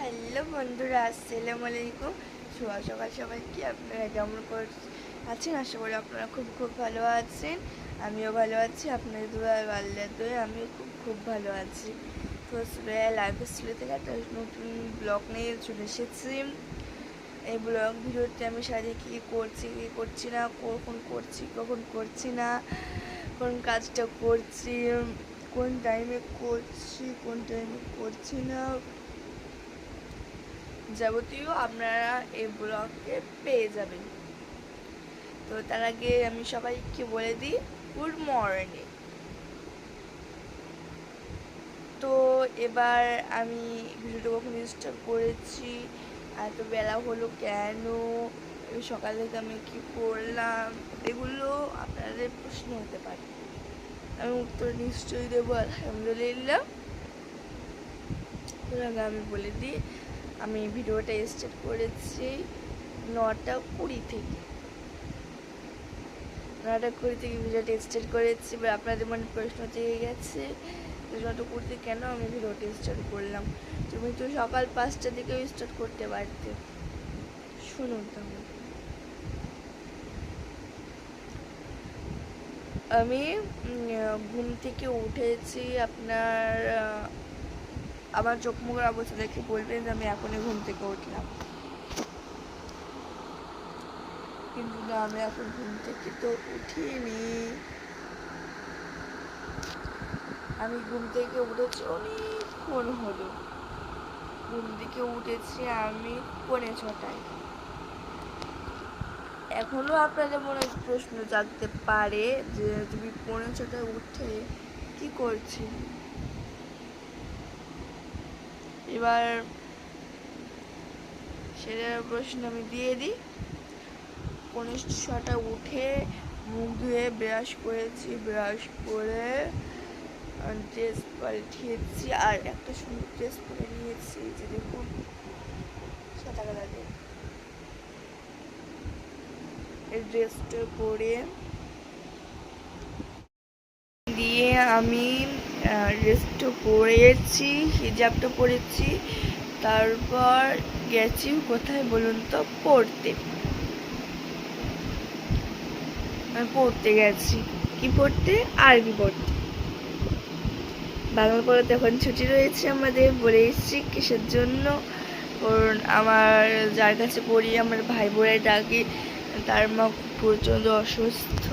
Hello বন্ধুরা, আসসালামু আলাইকুম। শুভ সকাল সবাইকে। আপনারা কেমন আছেন? আশা করি আপনারা খুব ভালো আছেন। আমিও ভালো আছি। আপনাদের দোয়া আল্লাহর দোয়ায় আমিও খুব ভালো আছি। তো লাইফ স্টাইল থেকে একটা নতুন ব্লগ নিয়ে চলে এসেছি। এই ব্লগ ভিডিওতে আমি সারাদিন কী করছি না, কখন করছি না, কোন কাজটা করছি, কোন টাইমে করছি না, যাবতীয় আপনারা এই ব্লগে পেয়ে যাবেন। তো তার আগে আমি সবাইকে বলে দিই গুড মর্নিং। তো এবার আমি ভিডিওটা কখন স্টার্ট করেছি, এত বেলা হলো কেন, সকাল থেকে আমি কি করলাম, এগুলো আপনাদের প্রশ্ন হতে পারে। আমি উত্তর নিশ্চয়ই দেবো আলহামদুলিল্লাহ। তো আমি বলে দিই, আমি ভিডিওটা স্টার্ট করেছি 9:20 থেকে। 9:20 থেকে ভিডিওটা স্টার্ট করেছি। এবার আপনাদের মনে প্রশ্ন থেকে গেছে 9:20 থেকে কেন আমি ভিডিওটা স্টার্ট করলাম। তুমি তো সকাল 5টা থেকেও স্টার্ট করতে পারতে। শুনুন তাহলে, আমি ঘুম থেকে উঠেছি। আমার চোখ মুখের অবস্থা দেখে বলবেন যে আমি এখনই ঘুম থেকে উঠলাম, কিন্তু না, আমি এখন ঘুম থেকে তো উঠিনি। আমি ঘুম থেকে উঠেছি অনেকক্ষণ হলো। ঘুম থেকে উঠেছি আমি 6:45। এখনো আপনাদের মনে প্রশ্ন জাগতে পারে যে তুমি 6:45 উঠে কি করছি। এবার সেটার প্রশ্ন আমি দিয়ে দিই। 6:45 উঠে মুখ ধুয়ে ব্রাশ করেছি, ব্রাশ করে ড্রেস পাল্টিয়েছি আর একটা সুন্দর ড্রেস পরে নিয়েছি, যে দেখুন সাদা কালারের। এই ড্রেসটা পরে দিয়ে আমি ড্রেসটা পরেছি, হিজাবটা পরেছি, তারপর গেছি কোথায় বলুন তো, পড়তে। আমি পড়তে গেছি। কি পড়তে? আরবি পড়তে। বাংলা পড়াতে এখন ছুটি রয়েছে আমাদের। বলে এসেছি কিসের জন্য, কারণ আমার যার কাছে পড়ি আমার ভাই বোনের ডাকি, তার মা খুব প্রচণ্ড অসুস্থ।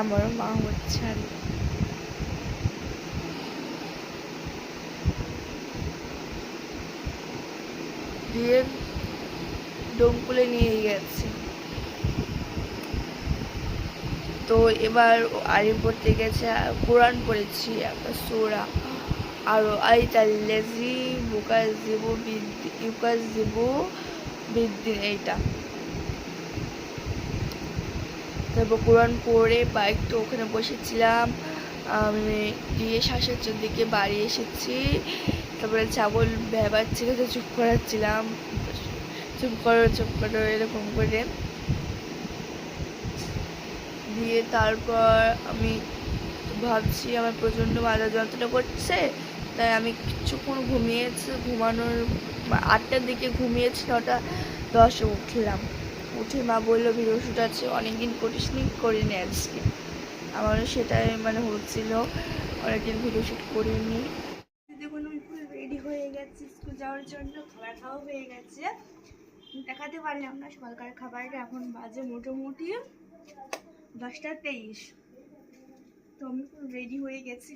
আমারও মা হচ্ছে আর দিয়ে ডোমকুলে নিয়ে গেছি। তো এবার আরবি পড়তে গেছে, কোরআন পড়েছি একটা সূরা, আরো আইতাল্লাজি ইউকাজিবু বিদ্দিন, এইটা। তারপর কোরআন পড়ে একটু ওখানে বসেছিলাম। আমি দিয়ে 4:30 দিকে বাড়ি এসেছি। তারপরে ছাগল ভেবাচ্ছিল, তো চুপ করাচ্ছিলাম, চুপ করো এরকম করে। দিয়ে তারপর আমি ভাবছি আমার প্রচণ্ড মাথা যন্ত্রণা করছে, তাই আমি কিছুক্ষণ ঘুমানোর 8টার দিকে ঘুমিয়েছি। 9:10 উঠলাম। উঠে মা বললো ভিডিও শ্যুট আছে, অনেকদিন করিনি আজকে। আমারও সেটাই হচ্ছিল, অনেকদিন ভিডিও শ্যুট করিনি। দেখুন আমি পুরো রেডি হয়ে গেছি স্কুল যাওয়ার জন্য। খাবার খাওয়া হয়ে গেছে, দেখাতে পারলাম না সকালকার খাবারটা। এখন বাজে মোটামুটি 10:23। তো আমি পুরো রেডি হয়ে গেছি,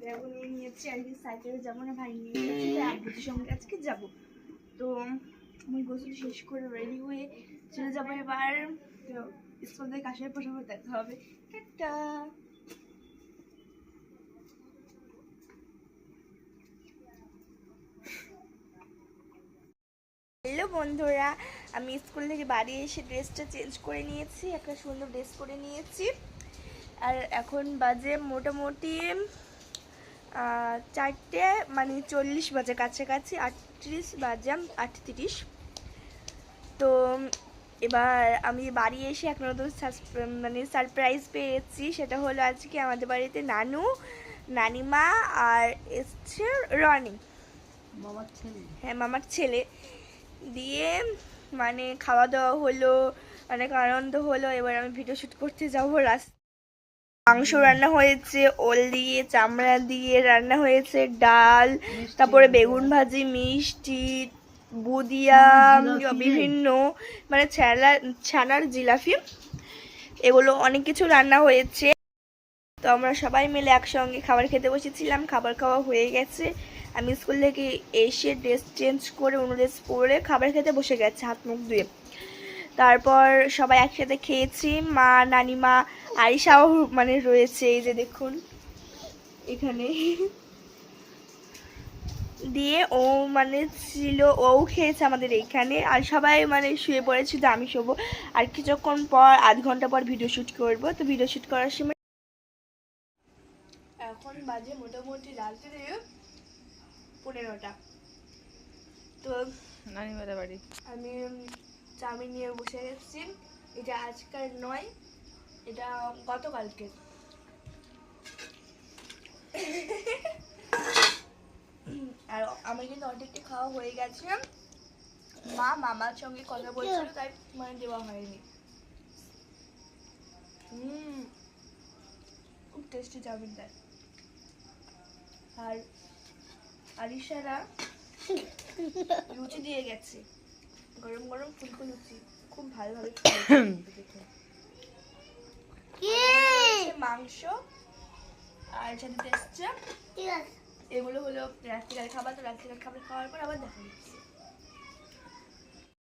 ব্যাগও নিয়ে নিয়েছি। আজকে সাইকেলে যাবো না, ভাই নিয়ে গেছি, তাই আব্বুদের সঙ্গে আজকে যাবো। তো আমি গোসল শেষ করে রেডি হয়ে চলে যাবো এবার। তো স্কুল থেকে আসার পর আমার দেখা হবে। টাটা। হ্যালো বন্ধুরা, আমি স্কুল থেকে বাড়ি এসে ড্রেসটা চেঞ্জ করে নিয়েছি, একটা সুন্দর ড্রেস পরে নিয়েছি। আর এখন বাজে মোটামুটি 4:40 বাজে, কাছাকাছি 38 বাজে, 38। তো এবার আমি বাড়ি এসে এক নতুন সারপ্রাইজ পেয়েছি। সেটা হলো আজকে আমাদের বাড়িতে নানু, নানিমা আর এসছে রনি। হ্যাঁ মামার ছেলে। দিয়ে মানে খাওয়া দাওয়া হলো, অনেক আনন্দ হলো। এবার আমি ভিডিও শুট করতে যাবো। মাংস রান্না হয়েছে, ওল দিয়ে চামড়া দিয়ে রান্না হয়েছে, ডাল, তারপরে বেগুন ভাজি, মিষ্টি, বুদিয়া, বিভিন্ন মানে ছানার জিলাপি, এগুলো অনেক কিছু রান্না হয়েছে। তো আমরা সবাই মিলে একসঙ্গে খাবার খেতে বসেছিলাম। খাবার খাওয়া হয়ে গেছে। আমি স্কুল থেকে এসে ড্রেস চেঞ্জ করে অন্য ড্রেস পরে খাবার খেতে বসে গেছে হাত মুখ ধুয়ে। তারপর সবাই একসাথে খেয়েছি। মা, নানিমা, আরিশাও মানে রয়েছে, এই যে দেখুন এখানে। দিয়ে ও মানে ছিল, ও খেয়েছে আমাদের এইখানে। আর সবাই মানে শুয়ে পড়েছিল, আমি শোবো। আর কিছুক্ষণ পর, আধ ঘন্টা পর ভিডিও শ্যুট করবো। তো ভিডিও শ্যুট করার সময় এখন বাজে মোটামুটি রাত্রে 15টা। তো নানিমাদের বাড়ি আমি চাউমিন নিয়ে বসে গেছি। এটা আজকাল নয়, এটা গতকালকে। আর আমার কিন্তু অর্ধেকটা খাওয়া হয়ে গেছে। মা মামার সঙ্গে কথা বলছিল, তাই মানে দেওয়া হয়নি। খুব টেস্টি চাউমিনটা। আর আরিশারা লুচি দিয়ে গেছে, গরম গরম ফুলকো লুচি, খুব ভালোভাবে মাংস আর সাথে এসছে। এগুলো হলো রাত্রিকালের খাবার। তো রাত্রিকালের খাবার খাওয়ার পর আবার দেখা যাচ্ছে।